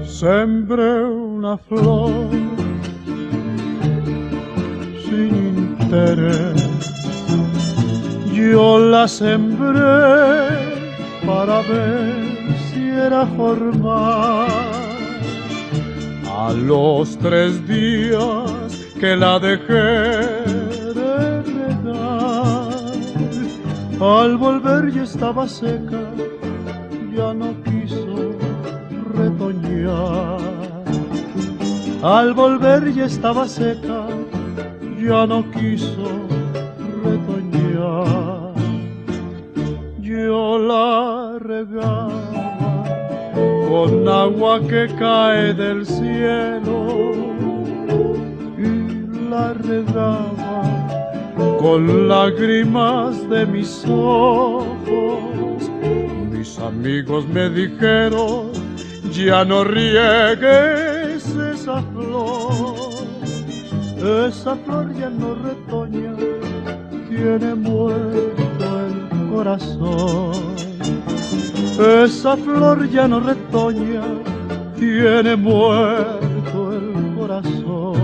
Sembré una flor sin interés, yo la sembré para ver si era formal. A los 3 días que la dejé de regar, al volver ya estaba seca, ya no quiso retoñar. Al volver ya estaba seca, ya no quiso retoñar. Yo la regaba con agua que cae del cielo y la regaba con lágrimas de mis ojos. Mis amigos me dijeron: ya no riegues esa flor ya no retoña, tiene muerto el corazón. Esa flor ya no retoña, tiene muerto el corazón.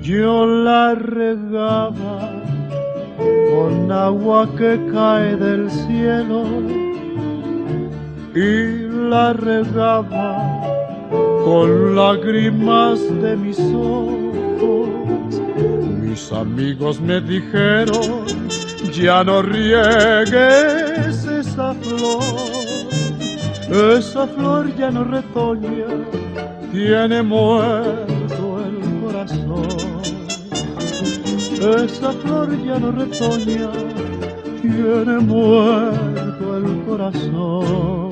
Yo la regaba con agua que cae del cielo y la regaba con lágrimas de mis ojos. Mis amigos me dijeron: ya no riegues esa flor ya no retoña, tiene muerto el corazón. Esa flor ya no retoña, tiene muerto el corazón.